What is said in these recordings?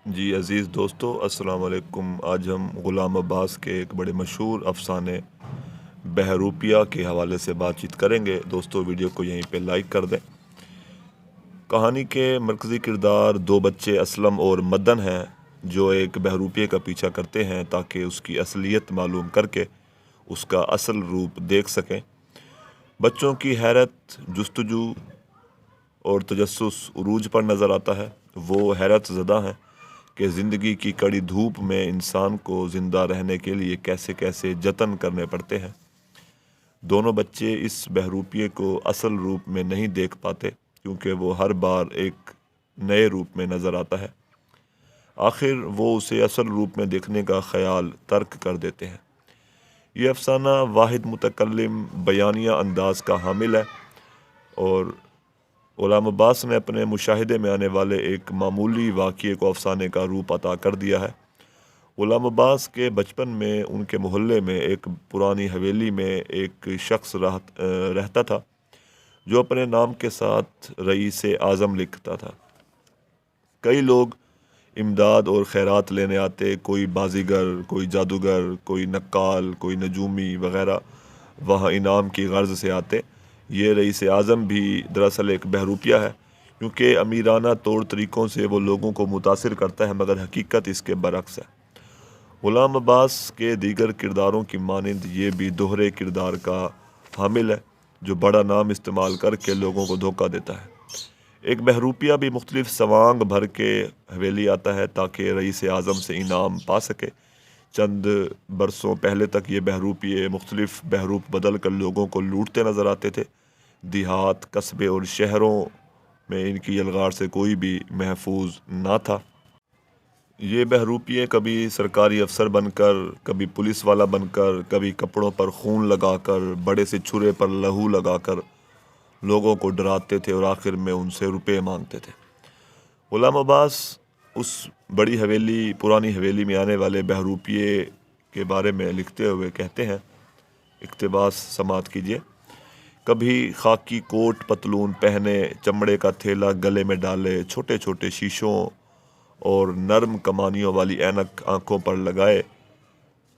جی عزیز دوستو، السلام علیکم۔ آج ہم غلام عباس کے ایک بڑے مشہور افسانے بہروپیہ کے حوالے سے بات چیت کریں گے۔ دوستو ویڈیو کو یہیں پہ لائک کر دیں۔ کہانی کے مرکزی کردار دو بچے اسلم اور مدن ہیں جو ایک بہروپیے کا پیچھا کرتے ہیں تاکہ اس کی اصلیت معلوم کر کے اس کا اصل روپ دیکھ سکیں۔ بچوں کی حیرت، جستجو اور تجسس عروج پر نظر آتا ہے۔ وہ حیرت زدہ ہیں کہ زندگی کی کڑی دھوپ میں انسان کو زندہ رہنے کے لیے کیسے کیسے جتن کرنے پڑتے ہیں۔ دونوں بچے اس بہروپیے کو اصل روپ میں نہیں دیکھ پاتے کیونکہ وہ ہر بار ایک نئے روپ میں نظر آتا ہے۔ آخر وہ اسے اصل روپ میں دیکھنے کا خیال ترک کر دیتے ہیں۔ یہ افسانہ واحد متکلم بیانیہ انداز کا حامل ہے اور غلام عباس نے اپنے مشاہدے میں آنے والے ایک معمولی واقعے کو افسانے کا روپ عطا کر دیا ہے۔ غلام عباس کے بچپن میں ان کے محلے میں ایک پرانی حویلی میں ایک شخص رہتا تھا جو اپنے نام کے ساتھ رئیس اعظم لکھتا تھا۔ کئی لوگ امداد اور خیرات لینے آتے، کوئی بازیگر، کوئی جادوگر، کوئی نقال، کوئی نجومی وغیرہ وہاں انعام کی غرض سے آتے۔ یہ رئیس اعظم بھی دراصل ایک بہروپیہ ہے کیونکہ امیرانہ طور طریقوں سے وہ لوگوں کو متاثر کرتا ہے، مگر حقیقت اس کے برعکس ہے۔ غلام عباس کے دیگر کرداروں کی مانند یہ بھی دوہرے کردار کا حامل ہے جو بڑا نام استعمال کر کے لوگوں کو دھوکہ دیتا ہے۔ ایک بہروپیہ بھی مختلف سوانگ بھر کے حویلی آتا ہے تاکہ رئیس اعظم سے انعام پا سکے۔ چند برسوں پہلے تک یہ بہروپیے مختلف بہروپ بدل کر لوگوں کو لوٹتے نظر آتے تھے۔ دیہات، قصبے اور شہروں میں ان کی یلغار سے کوئی بھی محفوظ نہ تھا۔ یہ بہروپیے کبھی سرکاری افسر بن کر، کبھی پولیس والا بن کر، کبھی کپڑوں پر خون لگا کر، بڑے سے چھرے پر لہو لگا کر لوگوں کو ڈراتے تھے اور آخر میں ان سے روپے مانگتے تھے۔ غلام عباس اس بڑی حویلی، پرانی حویلی میں آنے والے بہروپیے کے بارے میں لکھتے ہوئے کہتے ہیں، اقتباس سماعت کیجیے۔ کبھی خاکی کوٹ پتلون پہنے، چمڑے کا تھیلا گلے میں ڈالے، چھوٹے چھوٹے شیشوں اور نرم کمانیوں والی اینک آنکھوں پر لگائے،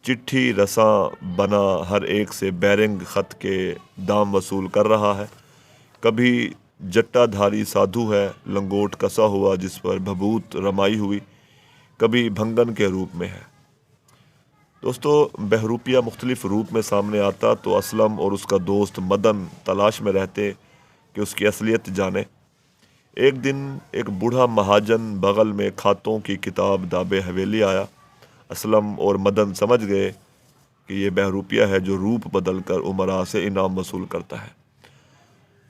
چٹھی رساں بنا ہر ایک سے بیرنگ خط کے دام وصول کر رہا ہے۔ کبھی جٹا دھاری سادھو ہے، لنگوٹ کسا ہوا جس پر بھبوت رمائی ہوئی، کبھی بھنگن کے روپ میں ہے۔ دوستو بہروپیہ مختلف روپ میں سامنے آتا تو اسلم اور اس کا دوست مدن تلاش میں رہتے کہ اس کی اصلیت جانے۔ ایک دن ایک بوڑھا مہاجن بغل میں کھاتوں کی کتاب دابے حویلی آیا۔ اسلم اور مدن سمجھ گئے کہ یہ بہروپیہ ہے جو روپ بدل کر امراء سے انعام وصول کرتا ہے۔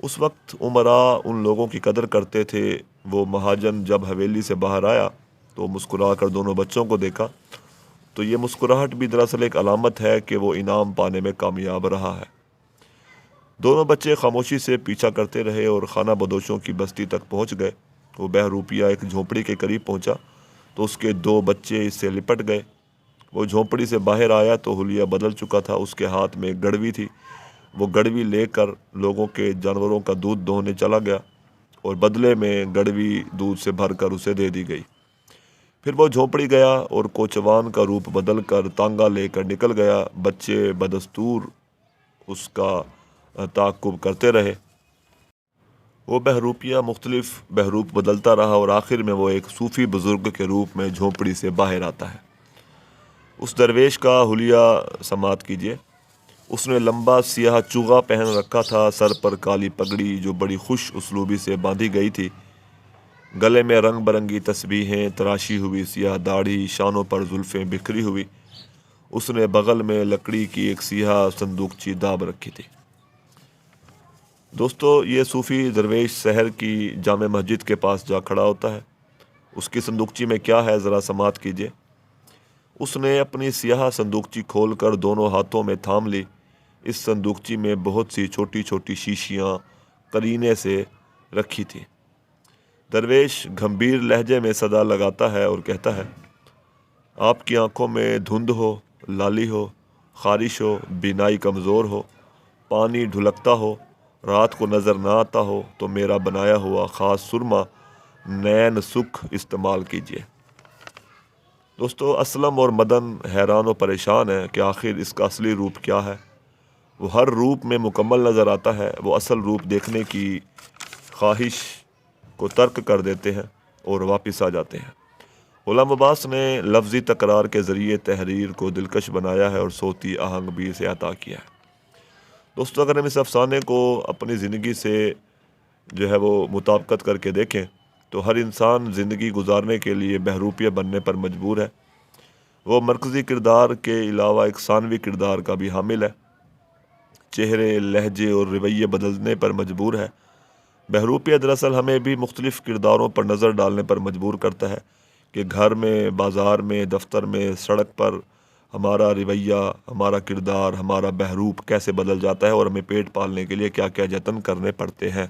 اس وقت امراء ان لوگوں کی قدر کرتے تھے۔ وہ مہاجن جب حویلی سے باہر آیا تو مسکرا کر دونوں بچوں کو دیکھا تو یہ مسکراہٹ بھی دراصل ایک علامت ہے کہ وہ انعام پانے میں کامیاب رہا ہے۔ دونوں بچے خاموشی سے پیچھا کرتے رہے اور خانہ بدوشوں کی بستی تک پہنچ گئے۔ وہ بہروپیہ ایک جھونپڑی کے قریب پہنچا تو اس کے دو بچے اس سے لپٹ گئے۔ وہ جھونپڑی سے باہر آیا تو حلیہ بدل چکا تھا۔ اس کے ہاتھ میں ایک گڑوی تھی۔ وہ گڑوی لے کر لوگوں کے جانوروں کا دودھ دوہنے چلا گیا اور بدلے میں گڑوی دودھ سے بھر کر اسے دے دی گئی۔ پھر وہ جھونپڑی گیا اور کوچوان کا روپ بدل کر تانگا لے کر نکل گیا۔ بچے بدستور اس کا تعاقب کرتے رہے۔ وہ بہروپیہ مختلف بہروپ بدلتا رہا اور آخر میں وہ ایک صوفی بزرگ کے روپ میں جھونپڑی سے باہر آتا ہے۔ اس درویش کا حلیہ سماعت کیجیے۔ اس نے لمبا سیاہ چوغا پہن رکھا تھا، سر پر کالی پگڑی جو بڑی خوش اسلوبی سے باندھی گئی تھی، گلے میں رنگ برنگی تسبیحیں، تراشی ہوئی سیاہ داڑھی، شانوں پر زلفیں بکھری ہوئی۔ اس نے بغل میں لکڑی کی ایک سیاہ صندوقچی داب رکھی تھی۔ دوستو یہ صوفی درویش شہر کی جامع مسجد کے پاس جا کھڑا ہوتا ہے۔ اس کی صندوقچی میں کیا ہے ذرا سماعت کیجیے۔ اس نے اپنی سیاہ صندوقچی کھول کر دونوں ہاتھوں میں تھام لی۔ اس صندوقچی میں بہت سی چھوٹی چھوٹی شیشیاں قرینے سے رکھی تھی۔ درویش گھمبیر لہجے میں صدا لگاتا ہے اور کہتا ہے، آپ کی آنکھوں میں دھند ہو، لالی ہو، خارش ہو، بینائی کمزور ہو، پانی ڈھلکتا ہو، رات کو نظر نہ آتا ہو تو میرا بنایا ہوا خاص سرما نین سکھ استعمال کیجیے۔ دوستو اسلم اور مدن حیران و پریشان ہیں کہ آخر اس کا اصلی روپ کیا ہے۔ وہ ہر روپ میں مکمل نظر آتا ہے، وہ اصل روپ دیکھنے کی خواہش کو ترک کر دیتے ہیں اور واپس آ جاتے ہیں۔ غلام عباس نے لفظی تکرار کے ذریعے تحریر کو دلکش بنایا ہے اور صوتی آہنگ بھی اسے عطا کیا ہے۔ دوستو اگر ہم اس افسانے کو اپنی زندگی سے جو ہے وہ مطابقت کر کے دیکھیں تو ہر انسان زندگی گزارنے کے لیے بہروپیہ بننے پر مجبور ہے۔ وہ مرکزی کردار کے علاوہ ایک ثانوی کردار کا بھی حامل ہے، چہرے، لہجے اور رویے بدلنے پر مجبور ہے۔ بہروپیہ دراصل ہمیں بھی مختلف کرداروں پر نظر ڈالنے پر مجبور کرتا ہے کہ گھر میں، بازار میں، دفتر میں، سڑک پر ہمارا رویہ، ہمارا کردار، ہمارا بہروپ کیسے بدل جاتا ہے اور ہمیں پیٹ پالنے کے لیے کیا کیا جتن کرنے پڑتے ہیں۔